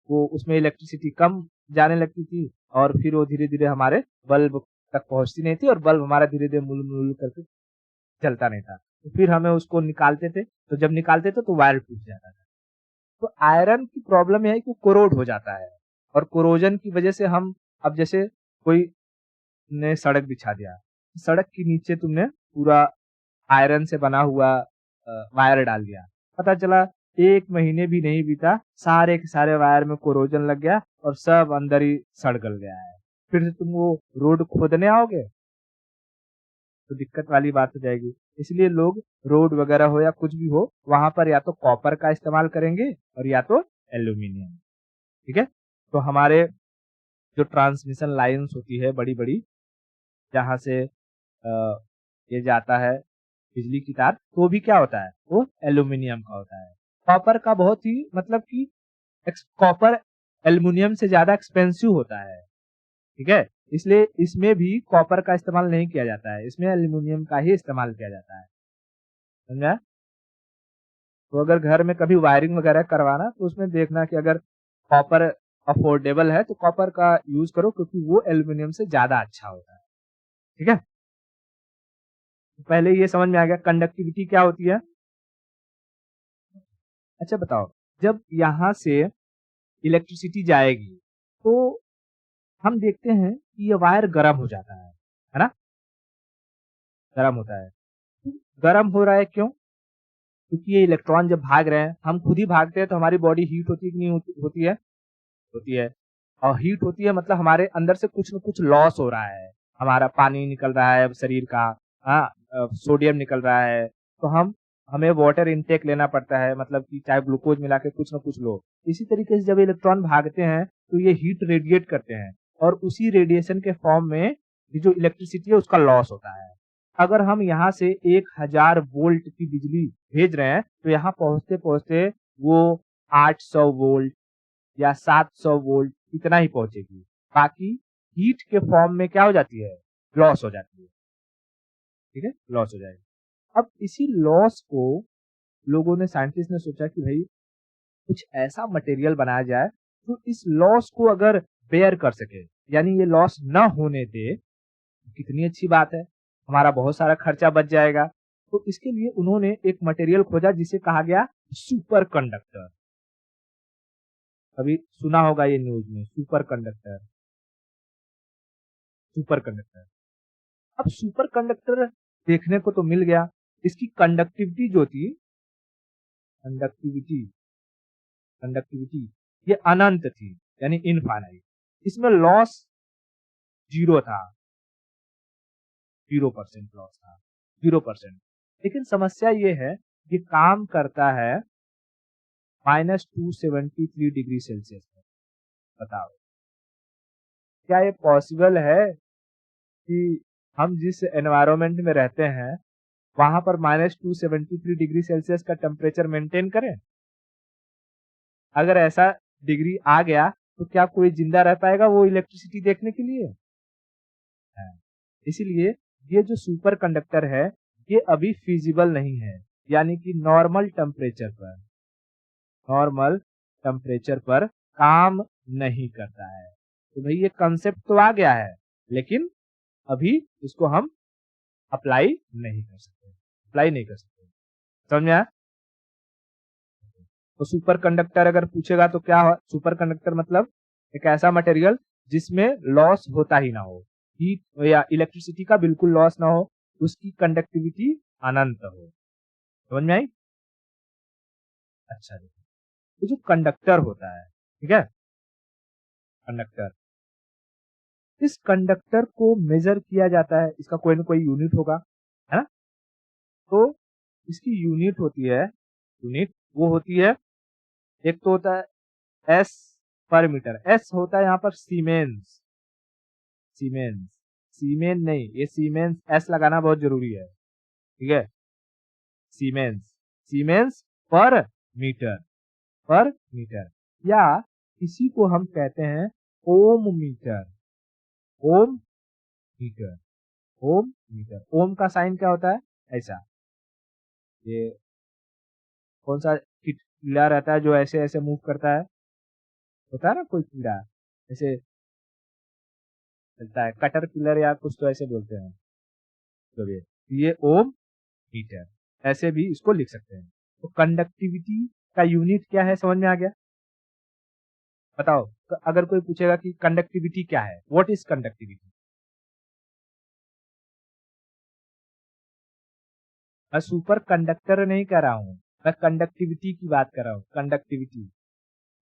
A: वो उसमें इलेक्ट्रिसिटी कम जाने लगती थी और फिर वो धीरे धीरे हमारे बल्ब तक पहुंचती नहीं थी और बल्ब हमारा धीरे धीरे मुल मुल करके चलता नहीं था। तो फिर हमें उसको निकालते थे, तो जब निकालते थे तो वायर टूट जाता था। तो आयरन की प्रॉब्लम यह है कि कोरोड हो जाता है, और कोरोजन की वजह से हम, अब जैसे कोई ने सड़क बिछा दिया, सड़क के नीचे तुमने पूरा आयरन से बना हुआ वायर डाल दिया, पता चला 1 महीने भी नहीं बीता सारे के सारे वायर में कोरोजन लग गया और सब अंदर ही सड़ गल गया है। फिर से तुम वो रोड खोदने आओगे तो दिक्कत वाली बात हो जाएगी। इसलिए लोग रोड वगैरह हो या कुछ भी हो वहां पर या तो कॉपर का इस्तेमाल करेंगे और या तो एल्यूमिनियम। ठीक है, तो हमारे जो ट्रांसमिशन लाइन्स होती है बड़ी बड़ी, जहां से ये जाता है बिजली की तार, तो भी क्या होता है, वो एल्यूमिनियम का होता है। कॉपर का बहुत ही मतलब कि कॉपर एल्यूमिनियम से ज्यादा एक्सपेंसिव होता है। ठीक है, इसलिए इसमें भी कॉपर का इस्तेमाल नहीं किया जाता है, इसमें एल्यूमिनियम का ही इस्तेमाल किया जाता है। समझा। तो अगर घर में कभी वायरिंग वगैरह करवाना तो उसमें देखना कि अगर कॉपर अफोर्डेबल है तो कॉपर का यूज करो, क्योंकि वो एल्यूमिनियम से ज्यादा अच्छा होता है। ठीक है, पहले ये समझ में आ गया कंडक्टिविटी क्या होती है। अच्छा बताओ, जब यहाँ से इलेक्ट्रिसिटी जाएगी तो हम देखते हैं कि ये वायर गर्म हो जाता है ना, गर्म होता है। तो गर्म हो रहा है क्यों, क्योंकि ये इलेक्ट्रॉन जब भाग रहे हैं, हम खुद ही भागते हैं तो हमारी बॉडी हीट होती है कि नहीं होती है, होती है। और हीट होती है मतलब हमारे अंदर से कुछ न कुछ लॉस हो रहा है, हमारा पानी निकल रहा है शरीर का, हाँ, सोडियम निकल रहा है, तो हमें वाटर इनटेक लेना पड़ता है, मतलब कि चाहे ग्लूकोज मिला के कुछ न कुछ लो। इसी तरीके से जब इलेक्ट्रॉन भागते हैं तो ये हीट रेडिएट करते हैं और उसी रेडिएशन के फॉर्म में ये जो इलेक्ट्रिसिटी है उसका लॉस होता है। अगर हम यहाँ से 1000 वोल्ट की बिजली भेज रहे हैं तो यहाँ पहुंचते पहुंचते वो 800 वोल्ट या 700 वोल्ट इतना ही पहुंचेगी, बाकी हीट के फॉर्म में क्या हो जाती है, लॉस हो जाती है। ठीक है, लॉस हो जाएगी। अब इसी लॉस को लोगों ने, साइंटिस्ट ने सोचा कि भाई कुछ ऐसा मटेरियल बनाया जाए जो इस लॉस को अगर बेयर कर सके, यानी ये लॉस न होने दे, कितनी अच्छी बात है, हमारा बहुत सारा खर्चा बच जाएगा। तो इसके लिए उन्होंने एक मटेरियल खोजा जिसे कहा गया सुपर कंडक्टर। अभी सुना होगा ये न्यूज में, सुपर कंडक्टर, सुपर कंडक्टर। अब सुपर कंडक्टर देखने को तो मिल गया, इसकी कंडक्टिविटी जो थी, कंडक्टिविटी कंडक्टिविटी ये अनंत थी, यानी इनफाइनाइट। इसमें लॉस 0 था, 0% लॉस था, 0%। लेकिन समस्या ये है, ये काम करता है -273 डिग्री सेल्सियस पर। बताओ क्या ये पॉसिबल है कि हम जिस एनवायरमेंट में रहते हैं वहां पर -273 डिग्री सेल्सियस का टेम्परेचर मेंटेन करें। अगर ऐसा डिग्री आ गया तो क्या कोई जिंदा रह पाएगा वो इलेक्ट्रिसिटी देखने के लिए? इसीलिए ये जो सुपर कंडक्टर है ये अभी फिजिबल नहीं है, यानी कि नॉर्मल टेम्परेचर पर काम नहीं करता है। तो भाई ये कंसेप्ट तो आ गया है, लेकिन अभी इसको हम अप्लाई नहीं कर सकते, अप्लाई नहीं कर सकते। समझ में आया? तो सुपर कंडक्टर अगर पूछेगा तो क्या हो? सुपर कंडक्टर मतलब एक ऐसा मटेरियल जिसमें लॉस होता ही ना हो, हीट या इलेक्ट्रिसिटी का बिल्कुल लॉस ना हो, उसकी कंडक्टिविटी अनंत हो। समझ में आई? अच्छा, देखो तो जो कंडक्टर होता है, ठीक है, कंडक्टर, इस कंडक्टर को मेजर किया जाता है, इसका कोई ना कोई यूनिट होगा, है ना? तो इसकी यूनिट होती है, यूनिट वो होती है, एक तो होता है एस पर मीटर, एस होता है यहाँ पर सीमेंस, सीमेंस, सीमेन नहीं, ये सीमेंस एस लगाना बहुत जरूरी है, ठीक है, सीमेंस, सीमेंस पर मीटर, पर मीटर, या इसी को हम कहते हैं ओम मीटर, ओम मीटर, ओम मीटर। ओम का साइन क्या होता है? ऐसा, ये कौन सा कीड़ा रहता है जो ऐसे ऐसे मूव करता है, होता है ना कोई कीड़ा ऐसे चलता है, कटर पिलर या कुछ तो ऐसे बोलते हैं, तो ये ओम मीटर, ऐसे भी इसको लिख सकते हैं। तो कंडक्टिविटी का यूनिट क्या है, समझ में आ गया? बताओ, तो अगर कोई पूछेगा कि कंडक्टिविटी क्या है, व्हाट इज कंडक्टिविटी? मैं सुपर कंडक्टर नहीं कह रहा हूँ, मैं कंडक्टिविटी की बात कर रहा हूँ, कंडक्टिविटी।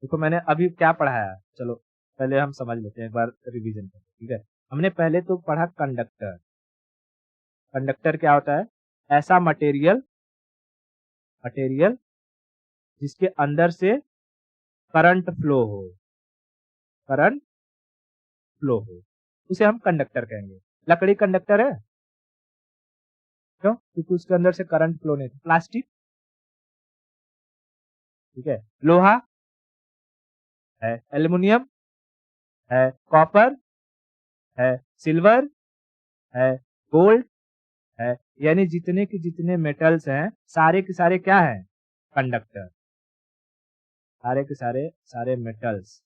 A: देखो मैंने अभी क्या पढ़ाया, चलो पहले हम समझ लेते हैं, एक बार रिवीजन करते हैं, ठीक है। हमने पहले तो पढ़ा कंडक्टर, कंडक्टर क्या होता है? ऐसा मटेरियल, मटेरियल जिसके अंदर से करंट फ्लो हो, करंट फ्लो हो, उसे हम कंडक्टर कहेंगे। लकड़ी कंडक्टर है क्यों? क्योंकि उसके अंदर से करंट फ्लो नहीं। प्लास्टिक, ठीक है, लोहा है, एल्युमिनियम है, कॉपर है, सिल्वर है, गोल्ड है, यानी जितने के जितने मेटल्स हैं सारे के सारे क्या हैं? कंडक्टर, सारे के सारे, सारे मेटल्स,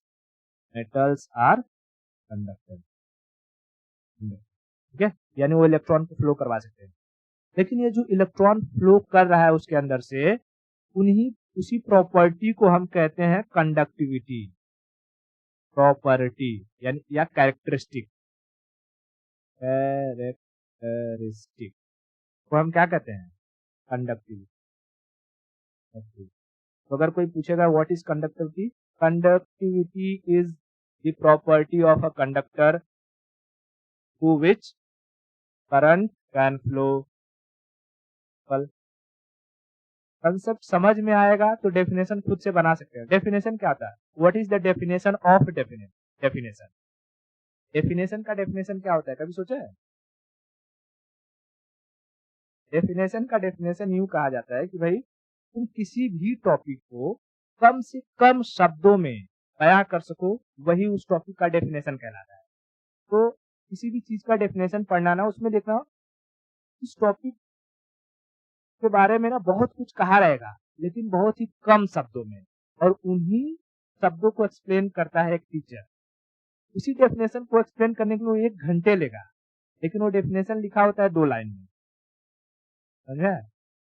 A: मेटल्स आर कंडक्टर, ठीक है, यानी वो इलेक्ट्रॉन को फ्लो करवा सकते हैं। लेकिन ये जो इलेक्ट्रॉन फ्लो कर रहा है उसके अंदर से, उन्हीं उसी प्रॉपर्टी को हम कहते हैं कंडक्टिविटी, प्रॉपर्टी यानी या कैरेक्टरिस्टिक, कैरेक्टरिस्टिक को हम क्या कहते हैं? कंडक्टिविटी। तो अगर कोई पूछेगा what is conductivity, conductivity is the property of a conductor through which current can flow. Concept समझ में आएगा तो डेफिनेशन खुद से बना सकते हैं। डेफिनेशन क्या होता है? What is the definition of definition, definition का डेफिनेशन क्या होता है, कभी सोचा है? डेफिनेशन का डेफिनेशन यूं कहा जाता है कि भाई तुम किसी भी टॉपिक को कम से कम शब्दों में बयां कर सको, वही उस टॉपिक का डेफिनेशन कहलाता है। तो किसी भी चीज का डेफिनेशन पढ़ना ना, उसमें देखना इस टॉपिक के बारे में ना बहुत कुछ कहा रहेगा, लेकिन बहुत ही कम शब्दों में, और उन्हीं शब्दों को एक्सप्लेन करता है एक टीचर। उसी डेफिनेशन को एक्सप्लेन करने के लिए 1 घंटे लेगा, लेकिन वो डेफिनेशन लिखा होता है 2 लाइन में, समझे?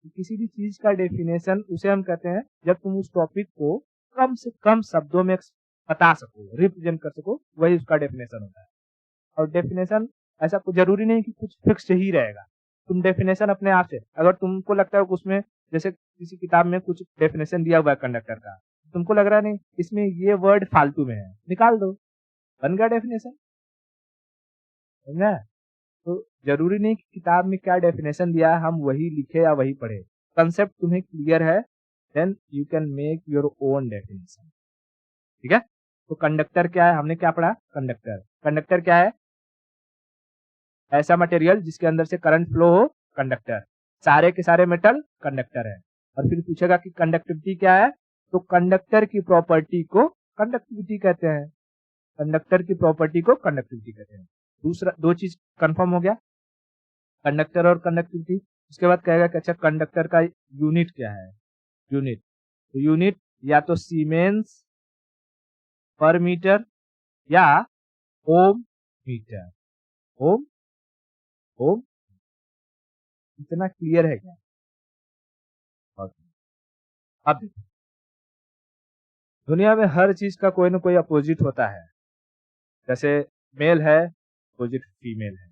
A: तो किसी भी चीज का डेफिनेशन उसे हम कहते हैं जब तुम उस टॉपिक को कम से कम शब्दों में बता सको, रिप्रेजेंट कर सको, वही उसका डेफिनेशन होता है। और डेफिनेशन ऐसा कुछ जरूरी नहीं कि कुछ फिक्स ही रहेगा। तुम डेफिनेशन अपने आप से, अगर तुमको लगता है कि उसमें जैसे किसी किताब में कुछ डेफिनेशन दिया हुआ है कंडक्टर का, तुमको लग रहा है नहीं इसमें ये वर्ड फालतू में है, निकाल दो, बन गया डेफिनेशन, समझा? तो जरूरी नहीं कि किताब में क्या डेफिनेशन दिया है हम वही लिखे या वही पढ़े। कंसेप्ट तुम्हें क्लियर है, then you can make your own definition, ठीक है। तो कंडक्टर क्या है, हमने क्या पढ़ा? कंडक्टर, कंडक्टर क्या है? ऐसा मटेरियल जिसके अंदर से करंट फ्लो हो, कंडक्टर। सारे के सारे मेटल कंडक्टर है। और फिर पूछेगा कि कंडक्टिविटी क्या है, तो कंडक्टर की प्रॉपर्टी को कंडक्टिविटी कहते हैं, कंडक्टर की प्रॉपर्टी को कंडक्टिविटी कहते हैं। दूसरा, दो चीज कंफर्म हो गया, कंडक्टर और कंडक्टिविटी। उसके बाद कहेगा कि अच्छा कंडक्टर का यूनिट क्या है, यूनिट, तो यूनिट या तो सीमेंस पर मीटर या ओम मीटर, ओम, ओम। इतना क्लियर है क्या? अब देखो, दुनिया में हर चीज का कोई ना कोई अपोजिट होता है। जैसे मेल है, अपोजिट फीमेल है।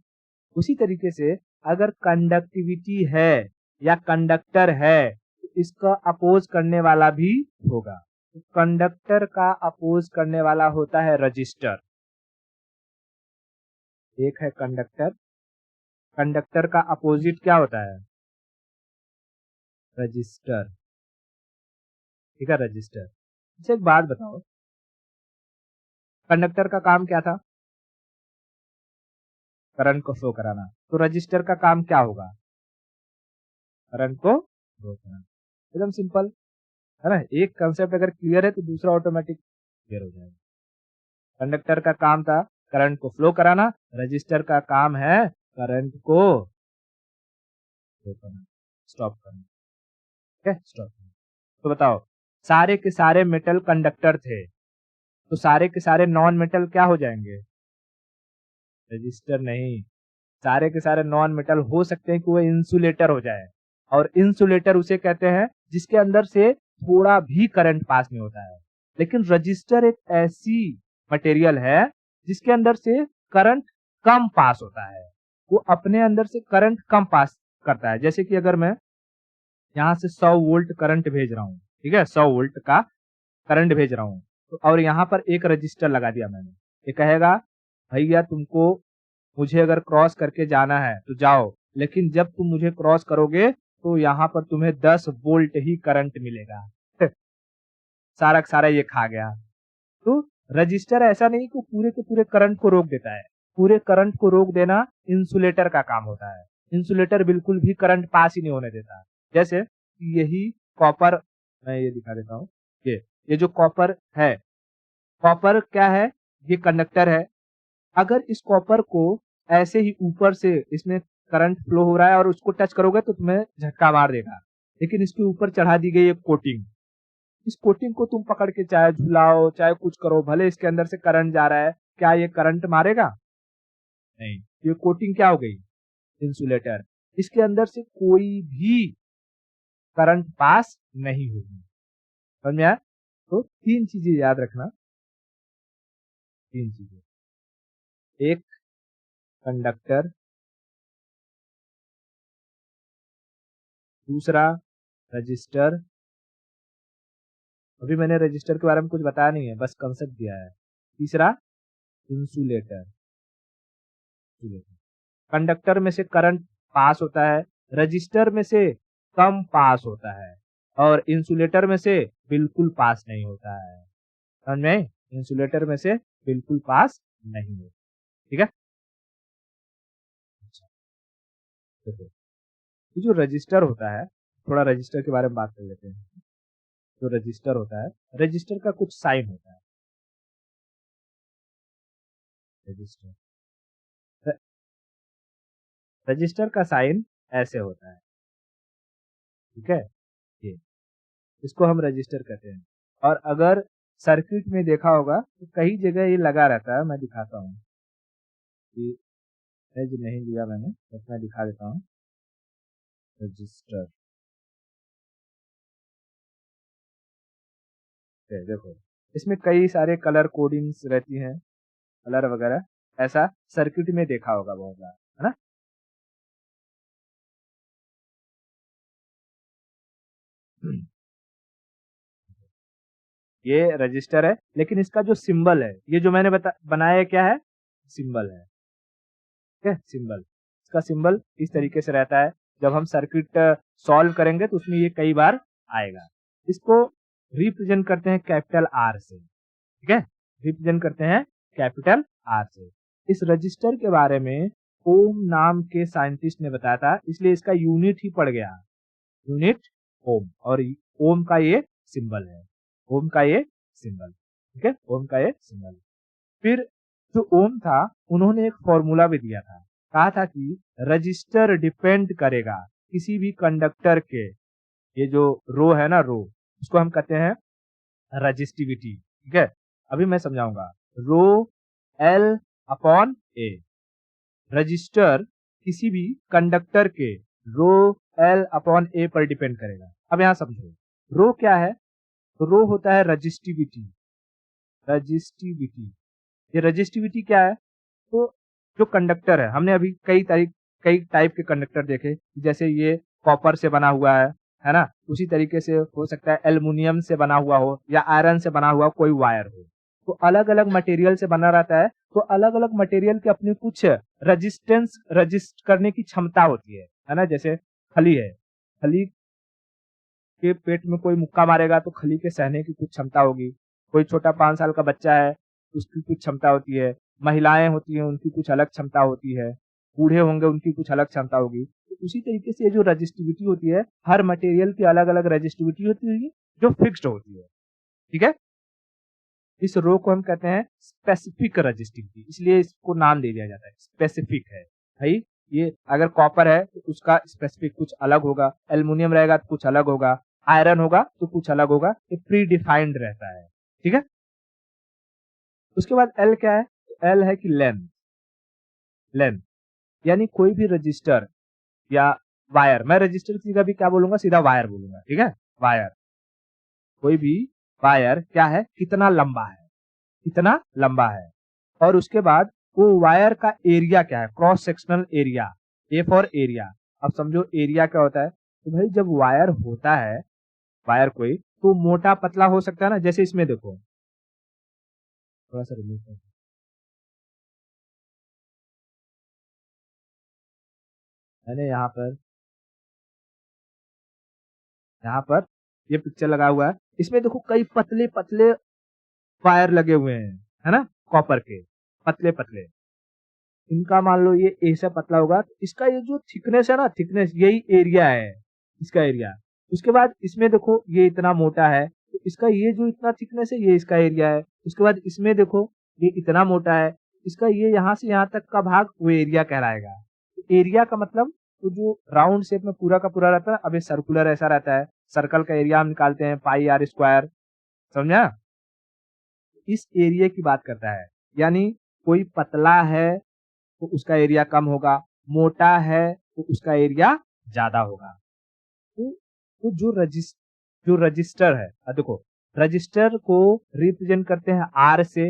A: उसी तरीके से अगर कंडक्टिविटी है या कंडक्टर है तो इसका अपोज करने वाला भी होगा। तो कंडक्टर का अपोज करने वाला होता है रजिस्टर। एक है कंडक्टर, कंडक्टर का अपोजिट क्या होता है? रजिस्टर। ठीक है, रजिस्टर। अच्छा एक बात बताओ, कंडक्टर का काम क्या था? करंट को फ्लो कराना। तो रजिस्टर का काम क्या होगा? करंट को फ्लो कराना। एकदम सिंपल है ना। एक कंसेप्ट अगर क्लियर है तो दूसरा ऑटोमेटिक क्लियर हो जाएगा। कंडक्टर का काम था करंट को फ्लो कराना, रजिस्टर का काम है करंट को फ्लो करना, स्टॉप करना। ठीक है, स्टॉप करना। तो बताओ, सारे के सारे मेटल कंडक्टर थे, तो सारे के सारे नॉन मेटल क्या हो जाएंगे? रजिस्टर नहीं। सारे के सारे नॉन मेटल हो सकते हैं कि वो इंसुलेटर हो जाए, और इंसुलेटर उसे कहते हैं जिसके अंदर से थोड़ा भी करंट पास नहीं होता है। लेकिन रजिस्टर एक ऐसी मटेरियल है जिसके अंदर से करंट कम पास होता है। वो अपने अंदर से करंट कम पास करता है। जैसे कि अगर मैं यहाँ से 100 वोल्ट करंट भेज रहा हूँ, ठीक है, 100 वोल्ट का करंट भेज रहा हूँ, तो और यहाँ पर एक रजिस्टर लगा दिया मैंने। ये कहेगा भैया तुमको मुझे अगर क्रॉस करके जाना है तो जाओ, लेकिन जब तुम मुझे क्रॉस करोगे तो यहाँ पर तुम्हें 10 वोल्ट ही करंट मिलेगा। सारा का सारा ये खा गया। तो रजिस्टर ऐसा नहीं कि पूरे के पूरे करंट को रोक देता है। पूरे करंट को रोक देना इंसुलेटर का काम होता है। इंसुलेटर बिल्कुल भी करंट पास ही नहीं होने देता। जैसे यही कॉपर, मैं ये दिखा देता हूँ। ये जो कॉपर है, कॉपर क्या है? ये कंडक्टर है। अगर इस कॉपर को ऐसे ही ऊपर से इसमें करंट फ्लो हो रहा है और उसको टच करोगे तो तुम्हें झटका मार देगा। लेकिन इसके ऊपर चढ़ा दी गई एक कोटिंग, इस कोटिंग को तुम पकड़ के चाहे झुलाओ चाहे कुछ करो, भले इसके अंदर से करंट जा रहा है, क्या ये करंट मारेगा? नहीं। ये कोटिंग क्या हो गई? इंसुलेटर। इसके अंदर से कोई भी करंट पास नहीं होगी। समझ में आया? तो तीन चीजें याद रखना, तीन चीजें। एक कंडक्टर, दूसरा रजिस्टर, अभी मैंने रजिस्टर के बारे में कुछ बताया नहीं है, बस कंसेप्ट दिया है। तीसरा इंसुलेटर। कंडक्टर में से करंट पास होता है, रजिस्टर में से कम पास होता है, और इंसुलेटर में से बिल्कुल पास नहीं होता है। समझ में? इंसुलेटर में से बिल्कुल पास नहीं होता। ठीक है। अच्छा, देखो, ये जो रजिस्टर होता है, थोड़ा रजिस्टर के बारे में बात कर लेते हैं। जो रजिस्टर होता है, रजिस्टर का कुछ साइन होता है। रजिस्टर रजिस्टर का साइन ऐसे होता है। ठीक है, ये इसको हम रजिस्टर कहते हैं। और अगर सर्किट में देखा होगा तो कई जगह ये लगा रहता है। मैं दिखाता हूँ कि जो नहीं लिया मैंने, बस मैं दिखा देता हूँ। रजिस्टर, देखो इसमें कई सारे कलर कोडिंग्स रहती हैं, कलर वगैरह। ऐसा सर्किट में देखा होगा बहुत बार, है ना। ये रजिस्टर है, लेकिन इसका जो सिंबल है, ये जो मैंने बनाया है, क्या है? सिंबल है। ठीक है, सिंबल। इसका सिंबल इस तरीके से रहता है। जब हम सर्किट सॉल्व करेंगे तो उसमें ये कई बार आएगा। इसको रिप्रेजेंट करते हैं कैपिटल आर से। ठीक है, रिप्रेजेंट करते हैं कैपिटल आर से। इस रजिस्टर के बारे में ओम नाम के साइंटिस्ट ने बताया था, इसलिए इसका यूनिट ही पड़ गया, यूनिट ओम। और ओम का ये सिंबल है, ओम का ये सिंबल। ठीक है, ओम का ये सिंबल। फिर जो ओम था, उन्होंने एक फॉर्मूला भी दिया था। कहा था कि रजिस्टर डिपेंड करेगा किसी भी कंडक्टर के, ये जो रो है ना, रो, उसको हम कहते हैं रजिस्टिविटी। ठीक है, अभी मैं समझाऊंगा। रो एल अपॉन ए। रजिस्टर किसी भी कंडक्टर के रो एल अपॉन ए पर डिपेंड करेगा। अब यहाँ समझो रो क्या है, तो रो होता है रजिस्टिविटी। रजिस्टिविटी, ये रजिस्टिविटी क्या है, तो जो कंडक्टर है, हमने अभी कई टाइप के कंडक्टर देखे, जैसे ये कॉपर से बना हुआ है ना, उसी तरीके से हो सकता है एल्युमिनियम से बना हुआ हो या आयरन से बना हुआ कोई वायर हो। तो अलग अलग मटेरियल से बना रहता है, तो अलग अलग मटेरियल के अपनी कुछ रजिस्टेंस रजिस्ट करने की क्षमता होती है ना। जैसे खली है, खली के पेट में कोई मुक्का मारेगा तो खली के सहने की कुछ क्षमता होगी। कोई छोटा 5 साल का बच्चा है, उसकी कुछ क्षमता होती है। महिलाएं होती हैं, उनकी कुछ अलग क्षमता होती है। बूढ़े होंगे, उनकी कुछ अलग क्षमता होगी। तो उसी तरीके से जो रजिस्टिविटी होती है, हर मटेरियल की अलग अलग रजिस्टिविटी होती है जो फिक्स्ड होती है। ठीक है, इस रो को हम कहते हैं स्पेसिफिक रजिस्टिविटी, इसलिए इसको नाम दे दिया जाता है, स्पेसिफिक है भाई। ये अगर कॉपर है तो उसका स्पेसिफिक कुछ अलग होगा, एल्युमिनियम रहेगा तो कुछ अलग होगा, आयरन होगा तो कुछ अलग होगा, ये प्री डिफाइंड रहता है। ठीक है, उसके बाद एल क्या है, एल है कि लेंथ। लेंथ यानी कोई भी रजिस्टर या वायर, मैं रजिस्टर की जगह भी क्या बोलूंगा, सीधा वायर बोलूंगा। ठीक है, वायर, कोई भी वायर क्या है, कितना लंबा है, कितना लंबा है। और उसके बाद वो वायर का एरिया क्या है, cross sectional area, A for area. अब समझो एरिया क्या होता है, तो भाई जब वायर होता है, वायर कोई तो मोटा पतला हो सकता है ना। जैसे इसमें देखो, थोड़ा सा रिमूव कर, मैंने यहाँ पर ये पिक्चर लगा हुआ है, इसमें देखो कई पतले पतले वायर लगे हुए हैं, है ना, कॉपर के पतले पतले। इनका मान लो ये ए से पतला होगा, तो इसका ये जो थिकनेस है ना, थिकनेस यही एरिया है, इसका एरिया। उसके बाद इसमें देखो ये इतना मोटा है, तो इसका ये जो इतना थिकनेस है, ये इसका एरिया है। उसके बाद इसमें देखो ये इतना मोटा है, इसका ये यहाँ से यहाँ तक का भाग वो एरिया कहलाएगा। तो एरिया का मतलब तो जो राउंड शेप में पूरा का पूरा रहता है, अब ये सर्कुलर ऐसा रहता है, सर्कल का एरिया हम निकालते हैं पाई आर स्क्वायर, समझा। इस एरिया की बात करता है, यानी कोई पतला है तो उसका एरिया कम होगा, मोटा है तो उसका एरिया ज्यादा होगा। तो जो रजिस्टर है, देखो रजिस्टर को रिप्रेजेंट करते हैं आर से,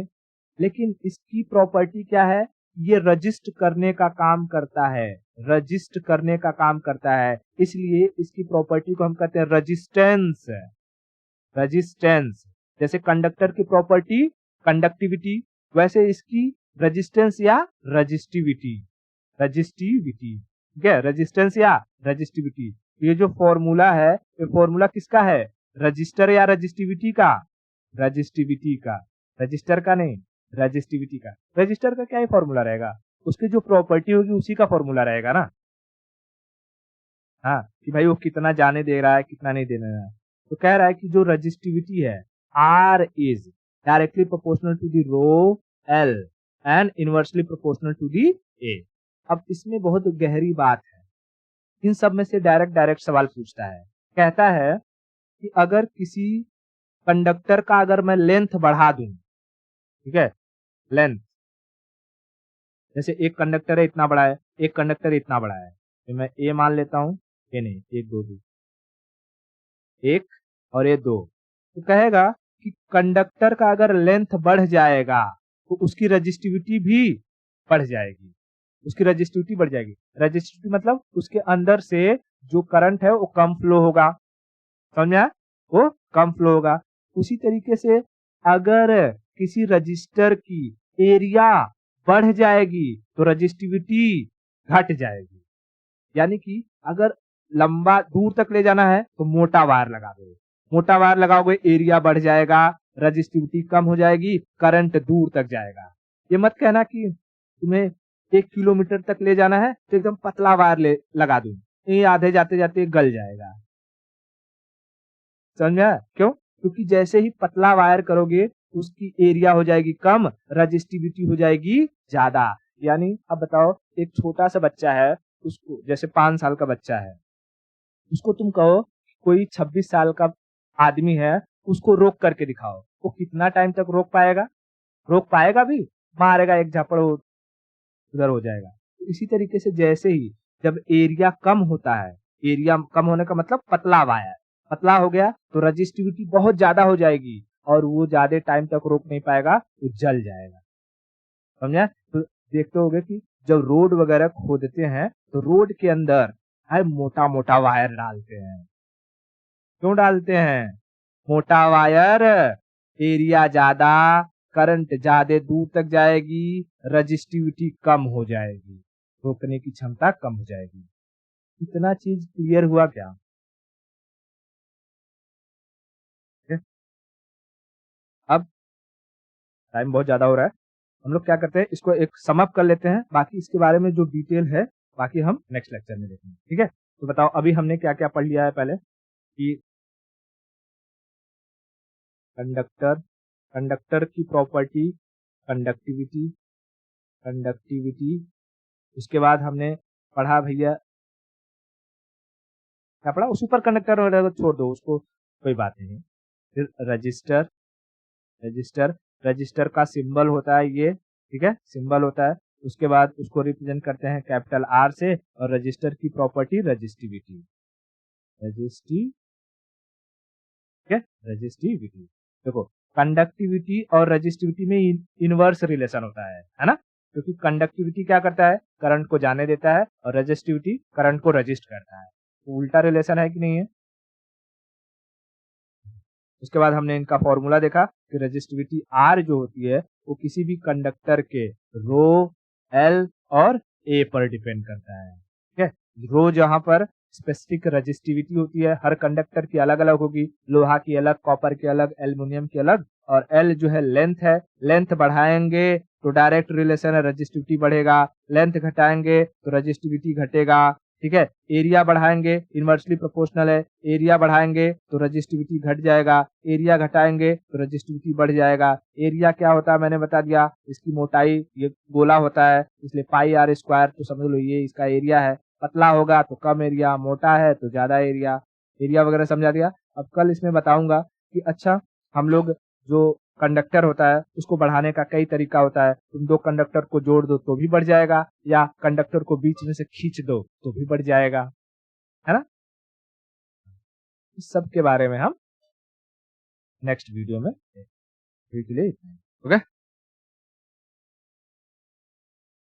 A: लेकिन इसकी प्रॉपर्टी क्या है, ये रजिस्ट करने का काम करता है, रजिस्ट करने का काम करता है, इसलिए इसकी प्रॉपर्टी को हम कहते हैं रजिस्टेंस। रजिस्टेंस, जैसे कंडक्टर की प्रॉपर्टी कंडक्टिविटी, वैसे इसकी रेजिस्टेंस या रजिस्टिविटी। रजिस्टिविटी, ठीक है, रेजिस्टेंस या रजिस्टिविटी। ये जो फॉर्मूला है, ये फॉर्मूला किसका है, रजिस्टर या रजिस्टिविटी का, रजिस्टिविटी का, रजिस्टर का नहीं, रजिस्टिविटी का। रजिस्टर का क्या ही फॉर्मूला रहेगा, उसकी जो प्रॉपर्टी होगी उसी का फॉर्मूला रहेगा ना। हाँ, कि भाई वो कितना जाने दे रहा है, कितना नहीं दे रहा है। तो कह रहा है कि जो रजिस्टिविटी है, R is directly proportional to the rho L and inversely proportional to the A। अब इसमें बहुत गहरी बात है, इन सब में से डायरेक्ट सवाल पूछता है। कहता है कि अगर किसी कंडक्टर का अगर मैं लेंथ बढ़ा दूं, ठीक है, लेंथ, जैसे एक कंडक्टर है इतना बड़ा है, एक कंडक्टर इतना बड़ा है, तो मैं A मान लेता हूं, ये नहीं, एक दो दो, एक और ये दो। तो कहेगा कि कंडक्टर का अगर लेंथ बढ़ जाएगा तो उसकी रजिस्टिविटी भी बढ़ जाएगी, उसकी रजिस्टिविटी बढ़ जाएगी। रजिस्टिविटी मतलब उसके अंदर से जो करंट है वो कम फ्लो होगा, समझा, वो कम फ्लो होगा। उसी तरीके से अगर किसी रजिस्टर की एरिया बढ़ जाएगी तो रजिस्टिविटी घट जाएगी। यानी कि अगर लंबा दूर तक ले जाना है तो मोटा वायर लगा दो, मोटा वायर लगाओगे एरिया बढ़ जाएगा, रजिस्टिविटी कम हो जाएगी, करंट दूर तक जाएगा। ये मत कहना कि तुम्हें 1 किलोमीटर तक ले जाना है तो एकदम पतला वायर लगा दूं, ये आधे जाते जाते गल जाएगा, समझा। क्यों, क्योंकि जैसे ही पतला वायर करोगे उसकी एरिया हो जाएगी कम, रजिस्टिविटी हो जाएगी ज्यादा। यानी अब बताओ, एक छोटा सा बच्चा है, उसको जैसे 5 साल का बच्चा है, उसको तुम कहो कोई 26 साल का आदमी है, उसको रोक करके दिखाओ, वो कितना टाइम तक रोक पाएगा, रोक पाएगा भी, मारेगा एक झापड़ उधर हो जाएगा। तो इसी तरीके से जैसे ही जब एरिया कम होता है, एरिया कम होने का मतलब पतला वायर, पतला हो गया तो रजिस्टिविटी बहुत ज्यादा हो जाएगी और वो ज्यादा टाइम तक रोक नहीं पाएगा, तो जल जाएगा। समझा? तो देखते होगे कि जब रोड वगैरह खोदते हैं तो रोड के अंदर है मोटा मोटा वायर डालते हैं। क्यों डालते हैं? मोटा वायर, एरिया ज्यादा, करंट ज्यादा दूर तक जाएगी, रजिस्टिविटी कम हो जाएगी, रोकने की क्षमता कम हो जाएगी। इतना चीज क्लियर हुआ क्या? ठीक है? अब टाइम बहुत ज्यादा हो रहा है, हम लोग क्या करते हैं, इसको एक समअप कर लेते हैं, बाकी इसके बारे में जो डिटेल है बाकी हम नेक्स्ट लेक्चर में देखेंगे। ठीक है? तो बताओ अभी हमने क्या क्या पढ़ लिया है पहले कि कंडक्टर, कंडक्टर की प्रॉपर्टी, कंडक्टिविटी, कंडक्टिविटी, उसके बाद हमने पढ़ा भैया क्या पढ़ा, सुपर कंडक्टर वगैरह को छोड़ दो, उसको कोई बात नहीं। फिर रजिस्टर, रजिस्टर, रजिस्टर का सिंबल होता है ये, ठीक है, सिंबल होता है, उसके बाद उसको रिप्रेजेंट करते हैं कैपिटल आर से, और रजिस्टर की प्रॉपर्टी रजिस्टिविटी, रजिस्टिव, ठीक है, रजिस्टिविटी। देखो कंडक्टिविटी और रजिस्टिविटी में इनवर्स रिलेशन होता है ना, क्योंकि कंडक्टिविटी क्या करता है, करंट को जाने देता है, और रजिस्टिविटी करंट को रजिस्ट करता है, तो उल्टा रिलेशन है कि नहीं है। उसके बाद हमने इनका फॉर्मूला देखा कि रजिस्टिविटी आर जो होती है वो किसी भी कंडक्टर के रो, एल और ए पर डिपेंड करता है। ठीक है, रो जहां पर स्पेसिफिक रजिस्टिविटी होती है, हर कंडक्टर की अलग अलग होगी, लोहा की अलग, कॉपर की अलग, एल्युमिनियम की अलग, और एल जो है लेंथ है, लेंथ बढ़ाएंगे तो डायरेक्ट रिलेशन है, रजिस्टिविटी बढ़ेगा, लेंथ घटाएंगे तो रजिस्टिविटी घटेगा। ठीक है, एरिया बढ़ाएंगे इनवर्सली प्रोपोर्शनल है, एरिया बढ़ाएंगे तो रजिस्टिविटी घट जाएगा, एरिया घटाएंगे तो रजिस्टिविटी बढ़ जाएगा। एरिया क्या होता है मैंने बता दिया, इसकी मोटाई, ये गोला होता है इसलिए पाई आर स्क्वायर, तो समझ लो ये इसका एरिया है। पतला होगा तो कम एरिया, मोटा है तो ज्यादा एरिया, एरिया वगैरह समझा दिया। अब कल इसमें बताऊंगा कि अच्छा हम लोग जो कंडक्टर होता है उसको बढ़ाने का कई तरीका होता है, तुम दो कंडक्टर को जोड़ दो तो भी बढ़ जाएगा, या कंडक्टर को बीच में से खींच दो तो भी बढ़ जाएगा, है ना। इस सब के बारे में हम नेक्स्ट वीडियो में, ओके।